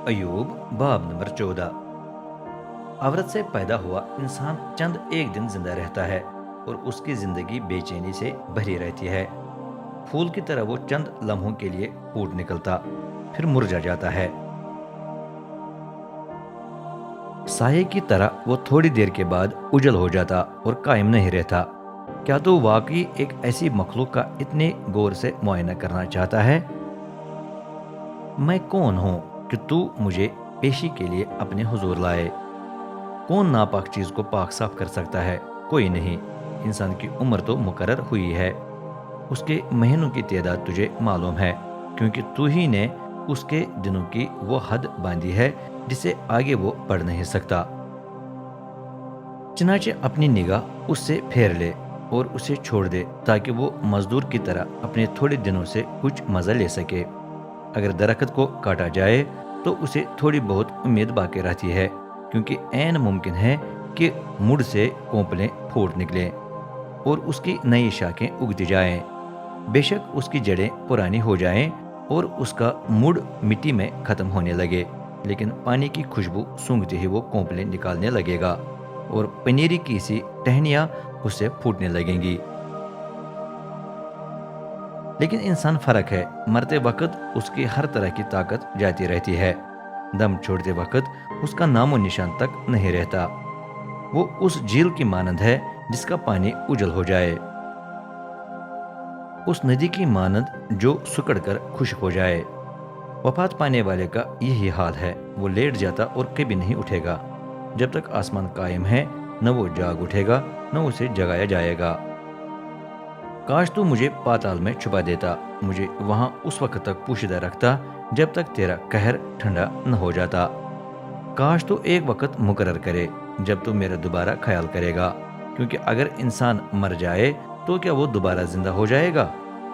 अयूब बाब नंबर 14। औरत से पैदा हुआ इंसान चंद एक दिन जिंदा रहता है और उसकी जिंदगी बेचैनी से भरी रहती है। फूल की तरह वो चंद लम्हों के लिए फूट निकलता, फिर मुरझा जाता है। साये की तरह वो थोड़ी देर के बाद उजल हो जाता और कायम नहीं रहता। क्या तू वाकई एक ऐसी मखलूक का इतने गौर से मुआयना करना चाहता है? मैं कौन हूँ कि तू मुझे पेशी के लिए अपने हुजूर लाए? कौन नापाक चीज को पाक साफ कर सकता है? कोई नहीं। इंसान की उम्र तो मुकर्रर हुई है, उसके महीनों की तादाद तुझे मालूम है, क्योंकि तू ही ने उसके दिनों की वो हद बांधी है जिसे आगे वो बढ़ नहीं सकता। चनाचे अपनी निगाह उससे फेर ले और उसे छोड़ दे, ताकि वो मजदूर की तरह अपने थोड़े दिनों से कुछ मजा ले सके। अगर दरख्त को काटा जाए तो उसे थोड़ी बहुत उम्मीद बाकी रहती है, क्योंकि ऐन मुमकिन है कि मुड़ से कोंपलें फूट निकलें और उसकी नई शाखें उगती जाएं। बेशक उसकी जड़ें पुरानी हो जाएं और उसका मुड़ मिट्टी में खत्म होने लगे, लेकिन पानी की खुशबू सूंघते ही वो कोंपलें निकालने लगेगा और पनीरी की सी टहनियाँ उससे फूटने लगेंगी। लेकिन इंसान फर्क है, मरते वक्त उसकी हर तरह की ताकत जाती रहती है, दम छोड़ते वक्त उसका नामो निशान तक नहीं रहता। वो उस झील की मानंद है जिसका पानी उजल हो जाए, उस नदी की मानंद जो सुकड़ कर खुश्क हो जाए। वफात पाने वाले का यही हाल है, वो लेट जाता और कभी नहीं उठेगा। जब तक आसमान कायम है, न वो जाग उठेगा न उसे जगाया जाएगा। काश तू मुझे पाताल में छुपा देता, मुझे वहां उस वक्त तक पोशीदा रखता जब तक तेरा कहर ठंडा न हो जाता। काश तू एक वक्त मुकर्रर करे जब तू मेरा दोबारा ख्याल करेगा, क्योंकि अगर इंसान मर जाए तो क्या वो दोबारा जिंदा हो जाएगा?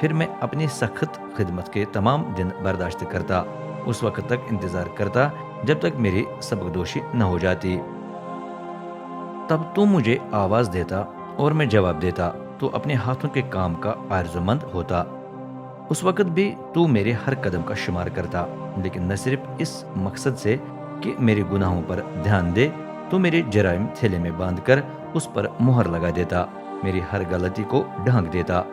फिर मैं अपनी सख्त खिदमत के तमाम दिन बर्दाश्त करता, उस वक्त तक इंतजार करता जब तक मेरी सबकदोशी न हो जाती। तब तू मुझे आवाज देता और मैं जवाब देता, तू अपने हाथों के काम का आरजुमंद होता। उस वक्त भी तू मेरे हर कदम का शुमार करता, लेकिन न सिर्फ इस मकसद से कि मेरे गुनाहों पर ध्यान दे, तू मेरे जराइम थैले में बांधकर उस पर मुहर लगा देता, मेरी हर गलती को ढांक देता।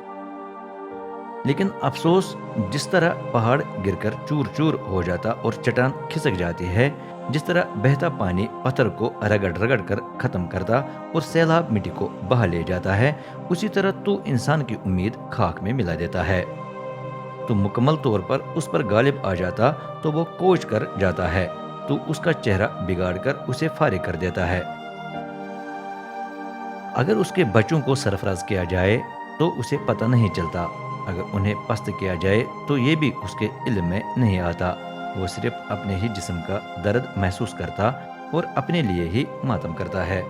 लेकिन अफसोस, जिस तरह पहाड़ गिरकर चूर चूर हो जाता और चट्टान खिसक जाती है, जिस तरह बहता पानी पत्थर को रगड़ रगड़ कर खत्म करता और सैलाब मिट्टी को बहा ले जाता है, उसी तरह तू इंसान की उम्मीद खाक में मिला देता है। तू मुकम्मल तौर पर उस पर गालिब आ जाता तो वो कोच कर जाता है, तू उसका चेहरा बिगाड़ कर उसे फारिग कर देता है। अगर उसके बच्चों को सरफराज किया जाए तो उसे पता नहीं चलता, अगर उन्हें पस्त किया जाए तो ये भी उसके इल्म में नहीं आता। वो सिर्फ अपने ही जिस्म का दर्द महसूस करता और अपने लिए ही मातम करता है।